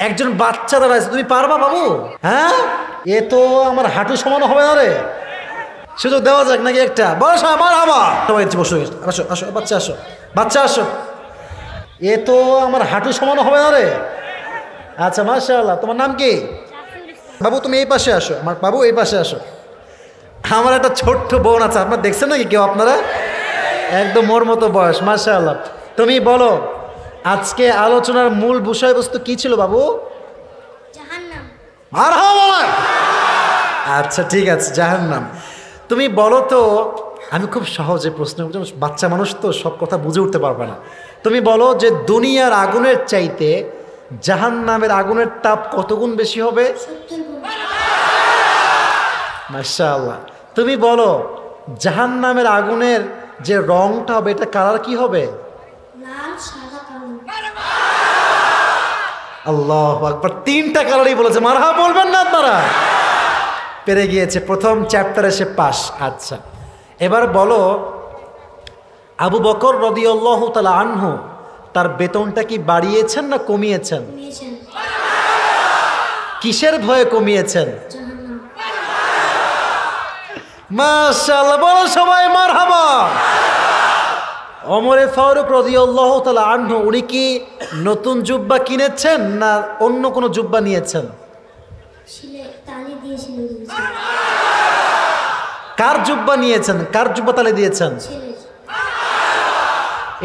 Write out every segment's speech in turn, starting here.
একজন বাচ্চা দাঁড়াইছে, তুমি পারবা বাবু? হ্যাঁ, এ তো আমার হাঁটু সমান হবে না রে। সুযোগ দেওয়া যাক নাকি একটা? বয়স আমার হাবা সবাই বসে, আসো আসো বাচ্চা, আসো বাচ্চা আসো। এ তো আমার হাঁটু সমান হবে না রে। আচ্ছা মাশাআল্লাহ, তোমার নাম কি? বাবু তুমি এই পাশে আসো, আমার বাবু এই পাশে আসো। আমার একটা ছোট্ট বোন আছে, আপনারা দেখছেন নাকি কেউ? আপনারা একদম ওর মতো বয়স, মাশাআল্লাহ। তুমি বলো আজকে আলোচনার মূল বিষয়বস্তু কি ছিল বাবু? জাহান্নাম। মারহাবা। আচ্ছা ঠিক আছে, জাহান্নাম। তুমি বলো তো, আমি খুব সহজে প্রশ্ন করছি, বাচ্চা মানুষ তো সব কথা বুঝে উঠতে পারবে না। তুমি বলো যে দুনিয়ার আগুনের চাইতে জাহান্নামের আগুনের তাপ কত গুণ বেশি হবে? 70 গুণ। মাশাআল্লাহ। তুমি বলো জাহান্নামের আগুনের যে রংটা হবে, এটা কালার কি হবে? লাল, সাদা, কালো। আল্লাহু আকবার, 3টা কালারই বলেছে। মারহাবা বলবেন না আপনারা? পেরে গিয়েছে, প্রথম চ্যাপ্টারে সে পাস। আচ্ছা এবার বলো আবু বকর রাদিয়াল্লাহু তাআলা আনহু তার বেতনটা কি বাড়িয়েছেন না কমিয়েছেন? কমিয়েছেন। কিসের ভয়ে কমিয়েছেন? জাহান্নাম। মাশাআল্লাহ, বলো সবাই মারহাবা। ওমরে ফারুক রাদিয়াল্লাহু তাআলা আনহু উনি কি নতুন জুব্বা কিনেছেন না অন্য কোনো জুব্বা নিয়েছেন? শিলে তালি দিয়ে শিলে দিয়েছেন। কার জুব্বা নিয়েছেন? কার জুব্বা তালে দিয়েছেন? ছেলের।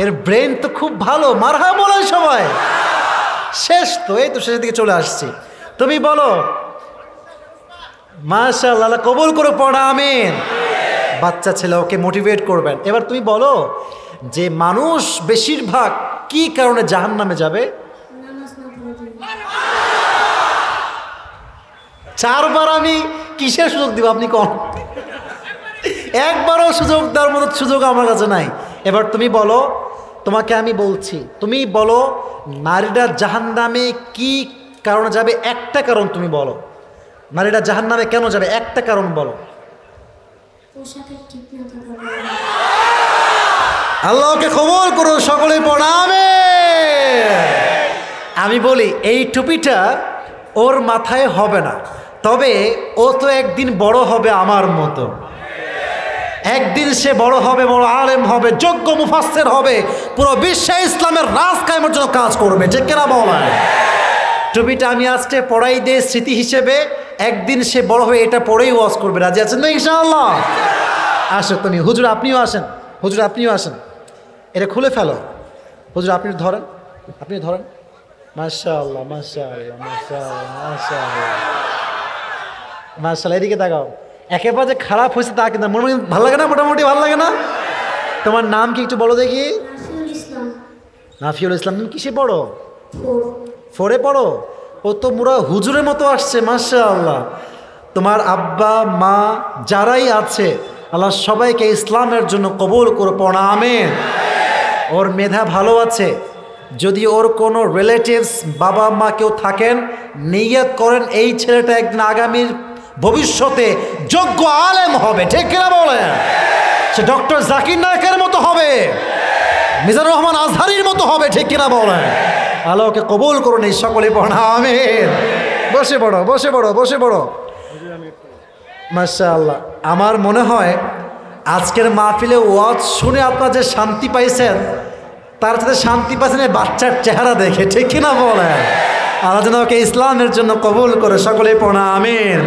এর ব্রেন তো খুব ভালো, মারহাবা বলেন সবাই। শেষ তো, এই তো শেষের দিকে চলে আসছি। তুমি বলো মাশাআল্লাহ, আল্লাহ কবুল করে পড়া, আমিন। বাচ্চা ছেলে, ওকে মোটিভেট করবেন। এবার তুমি বলো যে মানুষ বেশিরভাগ কি কারণে জাহান্নামে যাবে? নামাজ না পড়ার জন্য। 4বার আমি কিসের সুযোগ দিব? আপনি কোন একবারও সুযোগ দেওয়ার মতো সুযোগ আমার কাছে নাই। এবার তুমি বলো, তোমাকে আমি বলছি, তুমি বলো নারীরা জাহান্নামে কি কারণে যাবে? একটা কারণ তুমি বলো, নারীরা জাহান্নামে কেন যাবে? একটা কারণ বলো। পোশাকের ঠিক না থাকার কারণে। আল্লাহকে কবুল করুন, সকলেই পড়াবে। আমি বলি এই টুপিটা ওর মাথায় হবে না, তবে ও তো একদিন বড় হবে আমার মতো। একদিন সে বড় হবে, বড় আলেম হবে, যোগ্য মুফাসসির হবে, পুরো বিশ্বে ইসলামের রাজ কায়েমের জন্য কাজ করবে, ঠিক কিনা বলেন? টুপিটা আমি আজকে পড়াই দিয়ে স্মৃতি হিসেবে, একদিন সে বড় হয়ে এটা পড়েই ওয়াজ করবে। রাজি আছেন না ইনশাআল্লাহ? আসো তুমি, হুজুর আপনিও আসেন, হুজুর আপনিও আসেন, এটা খুলে ফেলো। হুজুর আপনি ধরেন, আপনি ধরেন। মাশাআল্লাহ মাশাআল্লাহ মাশাআল্লাহ মাশাআল্লাহ মাশাআল্লাহ। এদিকে তাকাও। একেবারে যে খারাপ হয়েছে তা কিন্তু, মোটামুটি ভালো লাগে না? মোটামুটি ভালো লাগে না? তোমার নাম কি একটু বলো দেখি? নাফিউল ইসলাম। নাফিউল ইসলাম। তুমি কিসে পড়ো? 4। 4-এ পড়ো? ও তো মুরা হুজুরের মতো আসছে, মাশাআল্লাহ। তোমার আব্বা মা যারাই আছে, আল্লাহ সবাইকে ইসলামের জন্য কবুল করে পড়া, আমিন। ওর মেধা ভালো আছে। যদি ওর কোনো রিলেটিভস বাবা মা কেউ থাকেন, নিয়ত করেন এই ছেলেটা একদিন আগামী ভবিষ্যতে যোগ্য আলেম হবে, ঠিক কিনা বলেন? সে ডক্টর জাকির নায়কের মতো হবে, মিজানুর রহমান আজহারির মতো হবে, ঠিক কিনা বলেন? আল্লাহকে কবুল করুন, এই সকলে পড়া, আমিন। বসে পড়ো, বসে পড়ো, বসে পড়ো। মাশাআল্লাহ। আমার মনে হয় আজকের মাহফিলে ওয়াজ শুনে আপনারা যে শান্তি পাইছেন, তার সাথে শান্তি পাইছেন এই বাচ্চার চেহারা দেখে, ঠিক কিনা বলেন? আল্লাহ যেন ওকে ইসলামের জন্য কবুল করে, সকলেই পড়া, আমিন।